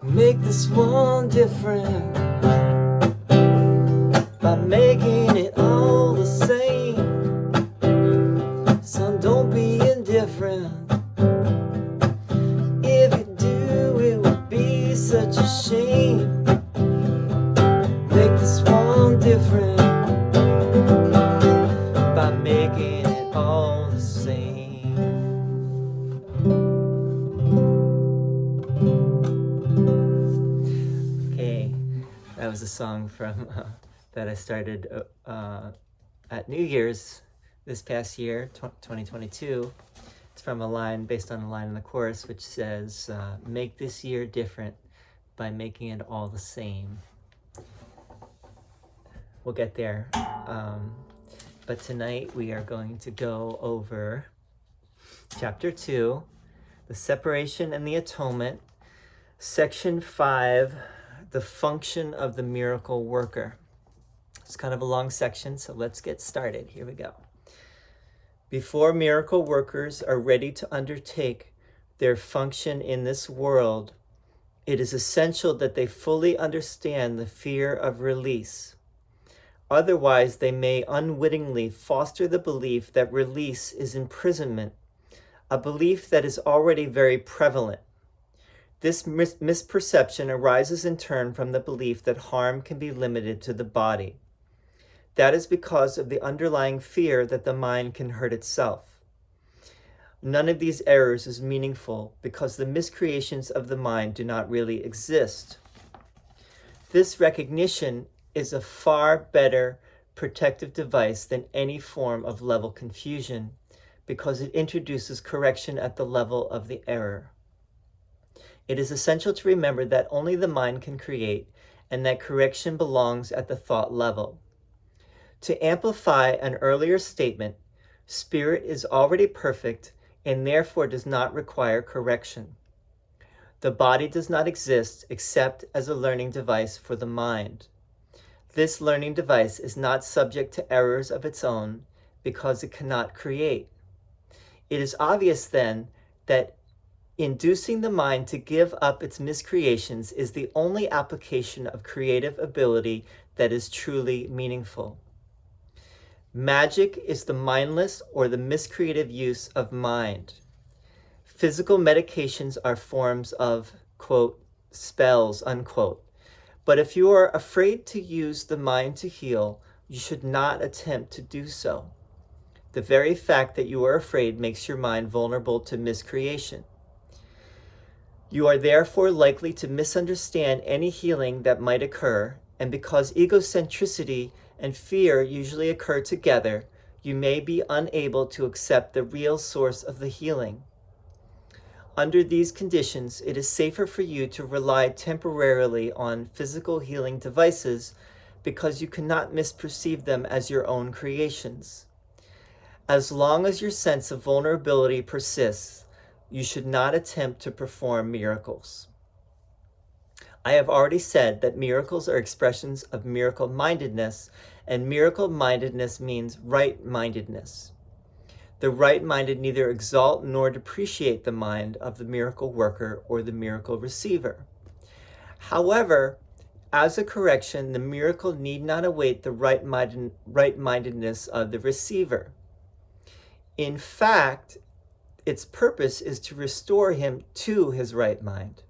Make this one different by making it all the same. Son, don't be indifferent. If you do, it would be such a shame. Make this one different by making it all the same. Okay, that was a song from that I started at New Year's this past year, 2022. It's from a line based on a line in the chorus, which says, "Make this year different by making it all the same." We'll get there. But tonight we are going to go over Chapter 2, the Separation and the Atonement, Section 5, the Function of the Miracle Worker. It's kind of a long section, so let's get started. Here we go. Before miracle workers are ready to undertake their function in this world, it is essential that they fully understand the fear of release. Otherwise, they may unwittingly foster the belief that release is imprisonment, a belief that is already very prevalent. This misperception arises in turn from the belief that harm can be limited to the body. That is because of the underlying fear that the mind can hurt itself. None of these errors is meaningful because the miscreations of the mind do not really exist. This recognition is a far better protective device than any form of level confusion because it introduces correction at the level of the error. It is essential to remember that only the mind can create and that correction belongs at the thought level. To amplify an earlier statement, spirit is already perfect and therefore does not require correction. The body does not exist except as a learning device for the mind. This learning device is not subject to errors of its own because it cannot create. It is obvious then that inducing the mind to give up its miscreations is the only application of creative ability that is truly meaningful. Magic is the mindless or the miscreative use of mind. Physical medications are forms of, quote, spells, unquote. But if you are afraid to use the mind to heal, you should not attempt to do so. The very fact that you are afraid makes your mind vulnerable to miscreation. You are therefore likely to misunderstand any healing that might occur, and because egocentricity and fear usually occur together, you may be unable to accept the real source of the healing. Under these conditions, it is safer for you to rely temporarily on physical healing devices because you cannot misperceive them as your own creations. As long as your sense of vulnerability persists, you should not attempt to perform miracles. I have already said that miracles are expressions of miracle-mindedness, and miracle-mindedness means right-mindedness. The right-minded neither exalt nor depreciate the mind of the miracle worker or the miracle receiver. However, as a correction, the miracle need not await the right-mindedness of the receiver. In fact, its purpose is to restore him to his right mind.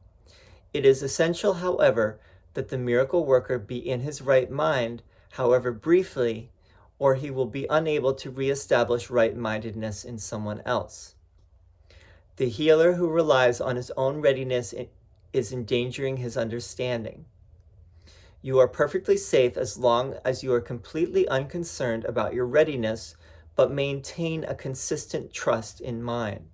It is essential, however, that the miracle worker be in his right mind, however briefly, or he will be unable to reestablish right-mindedness in someone else. The healer who relies on his own readiness is endangering his understanding. You are perfectly safe as long as you are completely unconcerned about your readiness, but maintain a consistent trust in mind.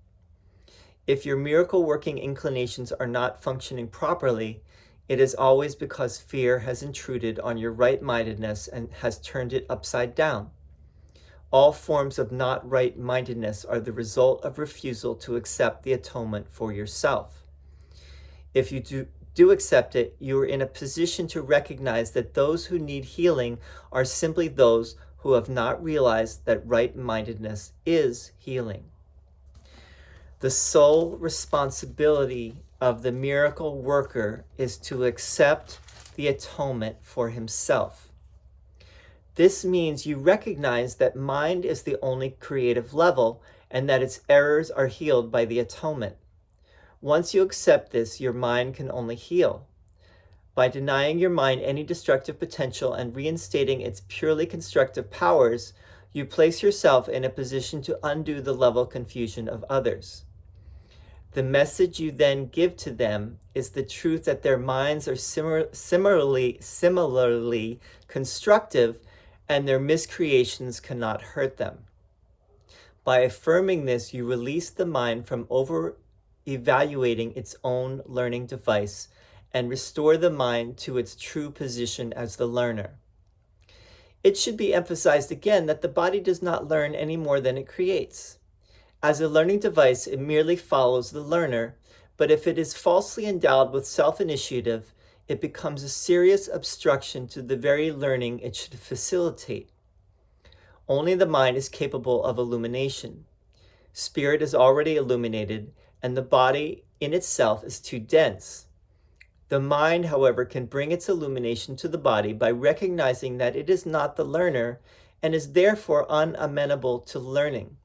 If your miracle-working inclinations are not functioning properly, it is always because fear has intruded on your right-mindedness and has turned it upside down. All forms of not right-mindedness are the result of refusal to accept the atonement for yourself. If you do accept it, you are in a position to recognize that those who need healing are simply those who have not realized that right-mindedness is healing. The sole responsibility of the miracle worker is to accept the atonement for himself. This means you recognize that mind is the only creative level and that its errors are healed by the atonement. Once you accept this, your mind can only heal. By denying your mind any destructive potential and reinstating its purely constructive powers, you place yourself in a position to undo the level confusion of others. The message you then give to them is the truth that their minds are similarly constructive and their miscreations cannot hurt them. By affirming this, you release the mind from over-evaluating its own learning device and restore the mind to its true position as the learner. It should be emphasized again that the body does not learn any more than it creates. As a learning device, it merely follows the learner, but if it is falsely endowed with self-initiative, it becomes a serious obstruction to the very learning it should facilitate. Only the mind is capable of illumination. Spirit is already illuminated, and the body in itself is too dense. The mind, however, can bring its illumination to the body by recognizing that it is not the learner and is therefore unamenable to learning.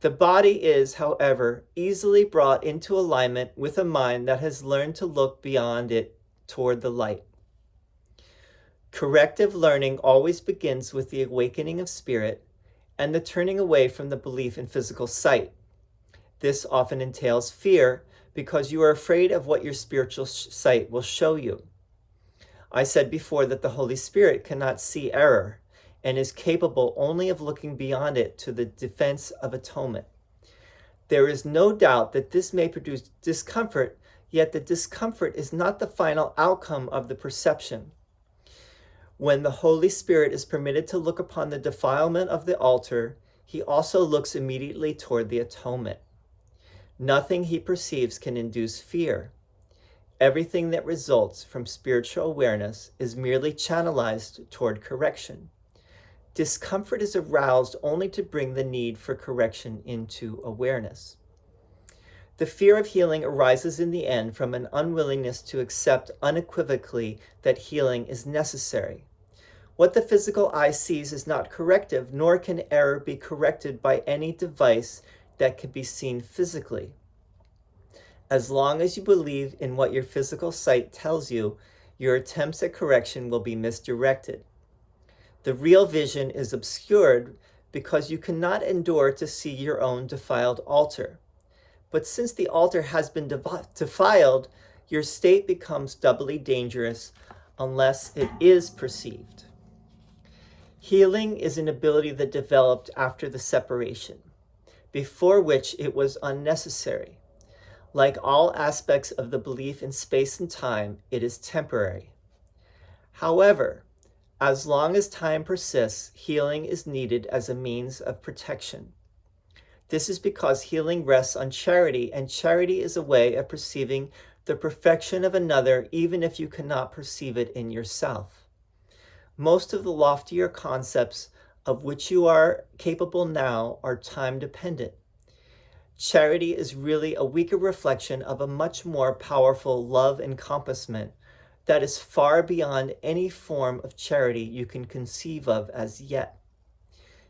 The body is, however, easily brought into alignment with a mind that has learned to look beyond it toward the light. Corrective learning always begins with the awakening of spirit and the turning away from the belief in physical sight. This often entails fear because you are afraid of what your spiritual sight will show you. I said before that the Holy Spirit cannot see error and is capable only of looking beyond it to the defense of atonement. There is no doubt that this may produce discomfort, yet the discomfort is not the final outcome of the perception. When the Holy Spirit is permitted to look upon the defilement of the altar, he also looks immediately toward the atonement. Nothing he perceives can induce fear. Everything that results from spiritual awareness is merely channelized toward correction. Discomfort is aroused only to bring the need for correction into awareness. The fear of healing arises in the end from an unwillingness to accept unequivocally that healing is necessary. What the physical eye sees is not corrective, nor can error be corrected by any device that can be seen physically. As long as you believe in what your physical sight tells you, your attempts at correction will be misdirected. The real vision is obscured because you cannot endure to see your own defiled altar. But since the altar has been defiled, your state becomes doubly dangerous unless it is perceived. Healing is an ability that developed after the separation, before which it was unnecessary. Like all aspects of the belief in space and time, it is temporary. However, as long as time persists, healing is needed as a means of protection. This is because healing rests on charity, and charity is a way of perceiving the perfection of another even if you cannot perceive it in yourself. Most of the loftier concepts of which you are capable now are time-dependent. Charity is really a weaker reflection of a much more powerful love encompassment that is far beyond any form of charity you can conceive of as yet.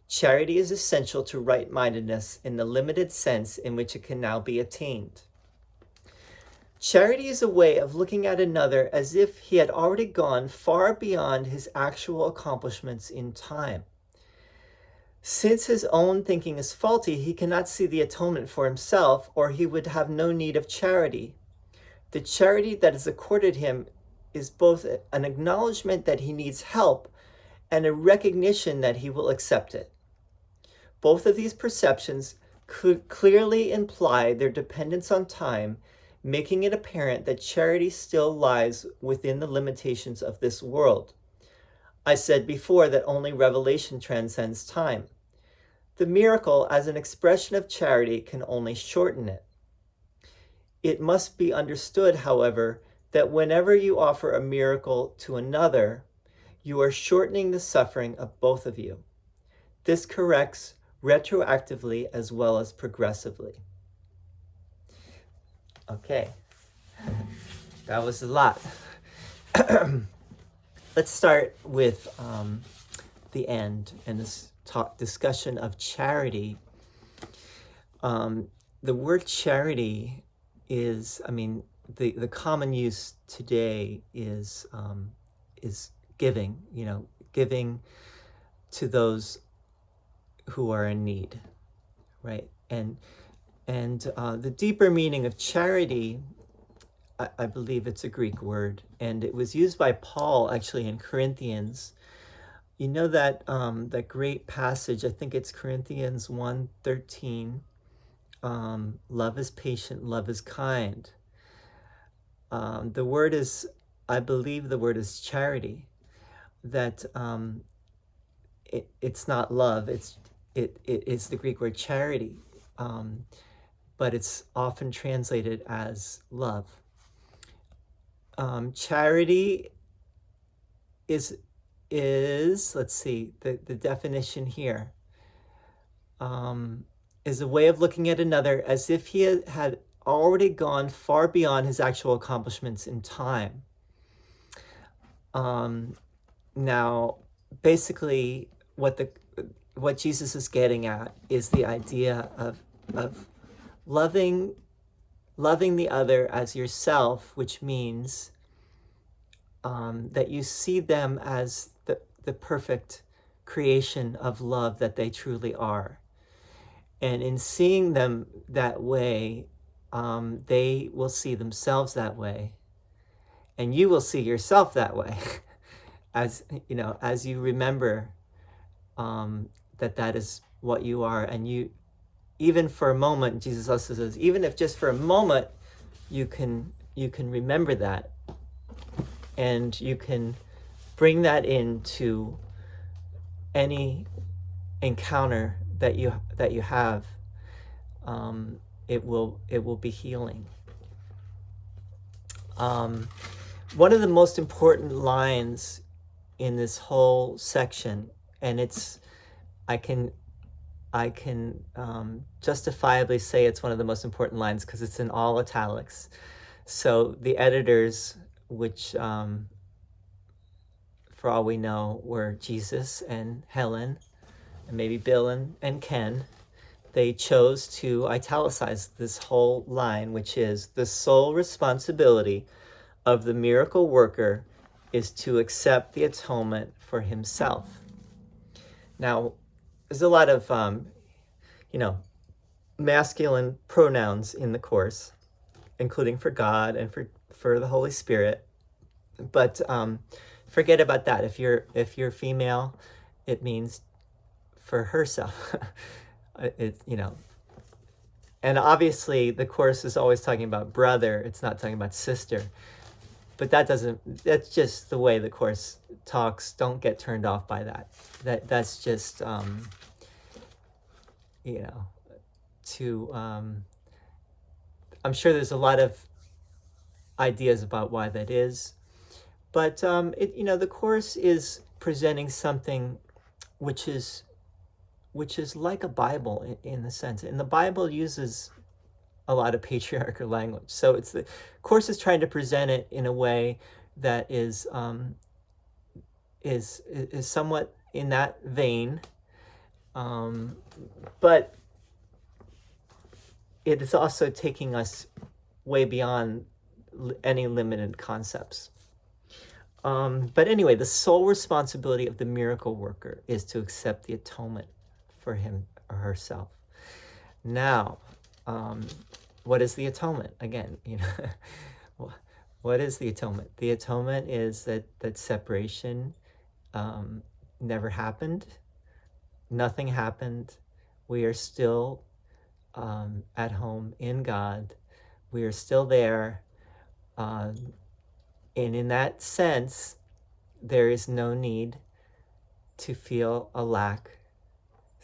Charity is essential to right-mindedness in the limited sense in which it can now be attained. Charity is a way of looking at another as if he had already gone far beyond his actual accomplishments in time. Since his own thinking is faulty, he cannot see the atonement for himself, or he would have no need of charity. The charity that is accorded him is both an acknowledgement that he needs help and a recognition that he will accept it. Both of these perceptions could clearly imply their dependence on time, making it apparent that charity still lies within the limitations of this world. I said before that only revelation transcends time. The miracle, as an expression of charity, can only shorten it. It must be understood, however, that whenever you offer a miracle to another, you are shortening the suffering of both of you. This corrects retroactively as well as progressively. Okay, That was a lot. Let's start with the end and this discussion of charity. The word charity is, the common use today is giving, giving to those who are in need, right? And the deeper meaning of charity, I believe it's a Greek word, and it was used by Paul actually in Corinthians. You know that that great passage, I think it's Corinthians 1:13, love is patient, love is kind. The word is, I believe the word is charity, that it's not love, it's the Greek word charity, but it's often translated as love. Charity is let's see, the definition here, is a way of looking at another as if he had already gone far beyond his actual accomplishments in time. Now, basically, what Jesus is getting at is the idea of loving the other as yourself, which means that you see them as the perfect creation of love that they truly are. And in seeing them that way, they will see themselves that way. And you will see yourself that way. As you remember that is what you are. And you, even for a moment, Jesus also says, even if just for a moment, you can remember that, and you can bring that into any encounter that you have, it will be healing. One of the most important lines in this whole section, and I can justifiably say it's one of the most important lines because it's in all italics. So the editors, which for all we know were Jesus and Helen, and maybe Bill and Ken, they chose to italicize this whole line, which is, the sole responsibility of the miracle worker is to accept the atonement for himself. Now, there's a lot of, masculine pronouns in the Course, including for God and for the Holy Spirit. But forget about that. If you're female, it means for herself. And obviously the Course is always talking about brother. It's not talking about sister. But that's just the way the Course talks. Don't get turned off by that. That's just, I'm sure there's a lot of ideas about why that is. But, the Course is presenting something which is like a Bible in the sense. And the Bible uses a lot of patriarchal language. So the Course is trying to present it in a way that is somewhat in that vein, but it is also taking us way beyond any limited concepts. But anyway, the sole responsibility of the miracle worker is to accept the atonement for him or herself. Now, what is the atonement? Again, what is the atonement? The atonement is that separation never happened. Nothing happened. We are still at home in God. We are still there. And in that sense, there is no need to feel a lack.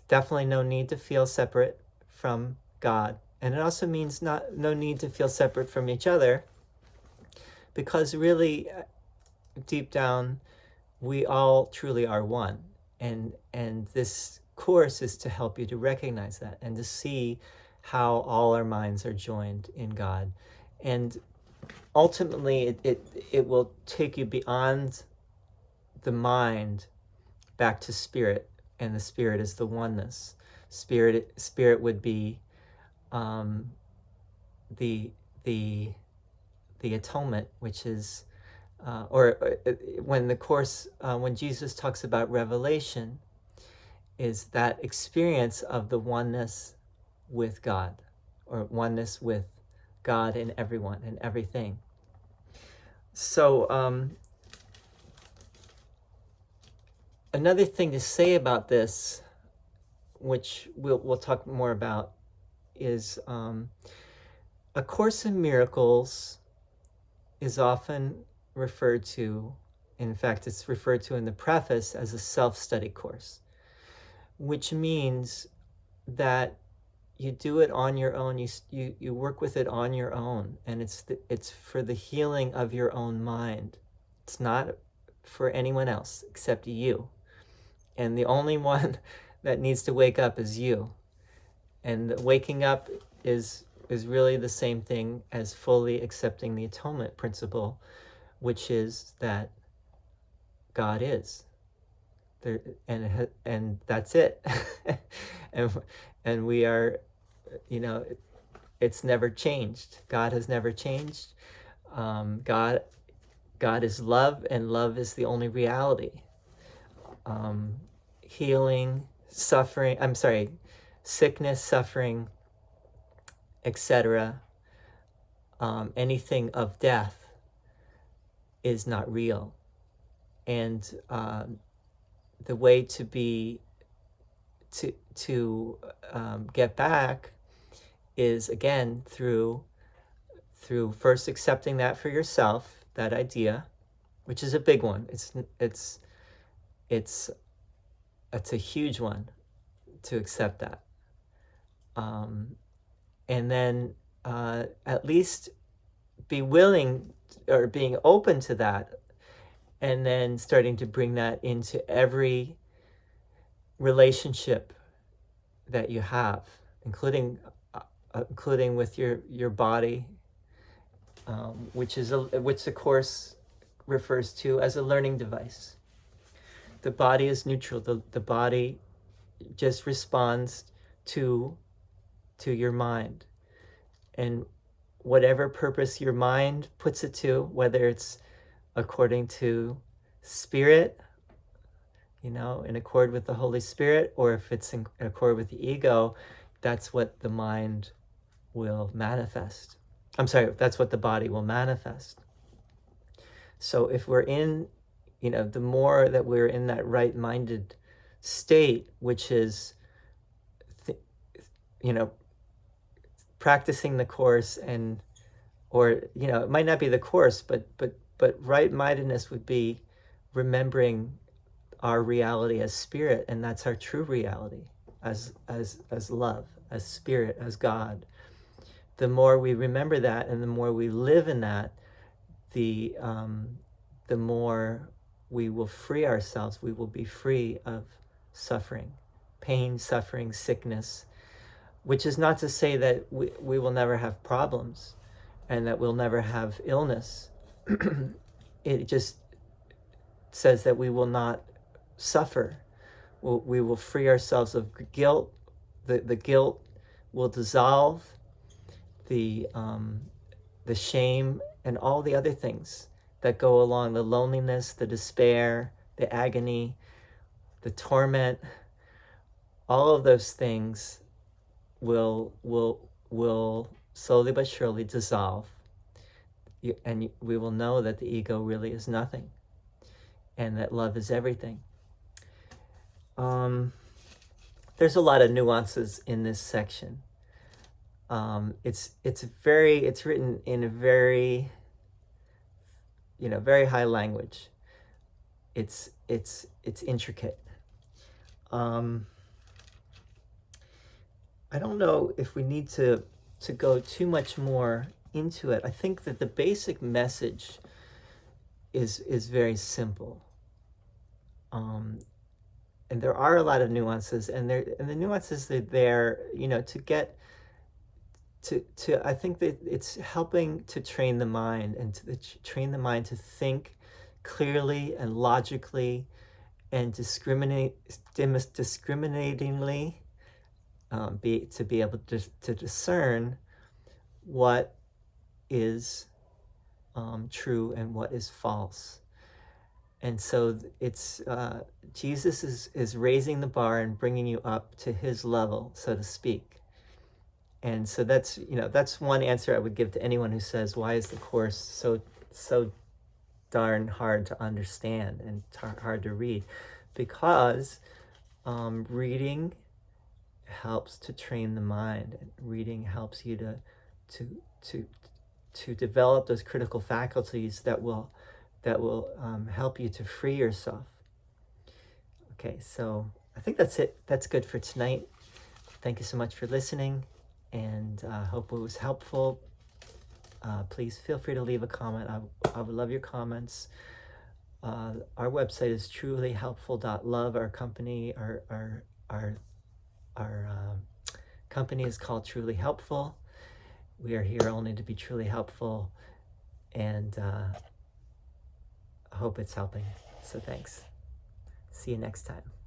Definitely no need to feel separate from God. And it also means no need to feel separate from each other, because really, deep down, we all truly are one. And this Course is to help you to recognize that and to see how all our minds are joined in God. And ultimately it will take you beyond the mind back to spirit, and the spirit is the oneness. Spirit would be the atonement, which is when the Course, when Jesus talks about revelation, is that experience of the oneness with God, or oneness with God and everyone and everything. So another thing to say about this, which we'll talk more about, is A Course in Miracles is often referred to, in fact, it's referred to in the preface as a self-study course, which means that you do it on your own. You work with it on your own, and it's for the healing of your own mind. It's not for anyone else except you, and the only one that needs to wake up is you. And waking up is really the same thing as fully accepting the atonement principle, which is that God is there, and that's it. and we are, it's never changed. God has never changed. God is love, and love is the only reality. Healing, sickness, suffering, etc., anything of death is not real. And the way to get back is, again, through first accepting that for yourself, that idea, which is a big one. It's a huge one to accept that. And then at least be willing, or being open to that, and then starting to bring that into every relationship that you have, including with your body, which the Course refers to as a learning device. The body is neutral. The body just responds to your mind, and whatever purpose your mind puts it to, whether it's according to spirit, in accord with the Holy Spirit, or if it's in accord with the ego, that's what the mind will manifest. That's what the body will manifest. So if we're in, the more that we're in that right-minded state, which is, practicing the Course, or it might not be the Course, but right-mindedness would be remembering our reality as spirit, and that's our true reality, as love, as spirit, as God. The more we remember that, and the more we live in that, the more we will free ourselves. We will be free of suffering, pain, suffering, sickness, which is not to say that we will never have problems and that we'll never have illness. It just says that we will not suffer. We will free ourselves of guilt. The guilt will dissolve. The shame and all the other things that go along, the loneliness, the despair, the agony, the torment, all of those things will slowly but surely dissolve. And we will know that the ego really is nothing, and that love is everything. There's a lot of nuances in this section. It's written in a very, very high language. It's intricate. I don't know if we need to go too much more into it. I think that the basic message is very simple. And there are a lot of nuances, and the nuances are there, to get I think that it's helping to train the mind and to train the mind to think clearly and logically and discriminatingly, to be able to discern what is true and what is false. And so it's Jesus is raising the bar and bringing you up to his level, so to speak. And so that's one answer I would give to anyone who says, why is the Course so darn hard to understand and hard to read? Because reading helps to train the mind, and reading helps you to develop those critical faculties that will help you to free yourself. Okay, so I think that's it. That's good for tonight. Thank you so much for listening, and hope it was helpful. Please feel free to leave a comment. I would love your comments. Our website is trulyhelpful.love. Our company, our company is called Truly Helpful. We are here only to be truly helpful, and I hope it's helping. So thanks. See you next time.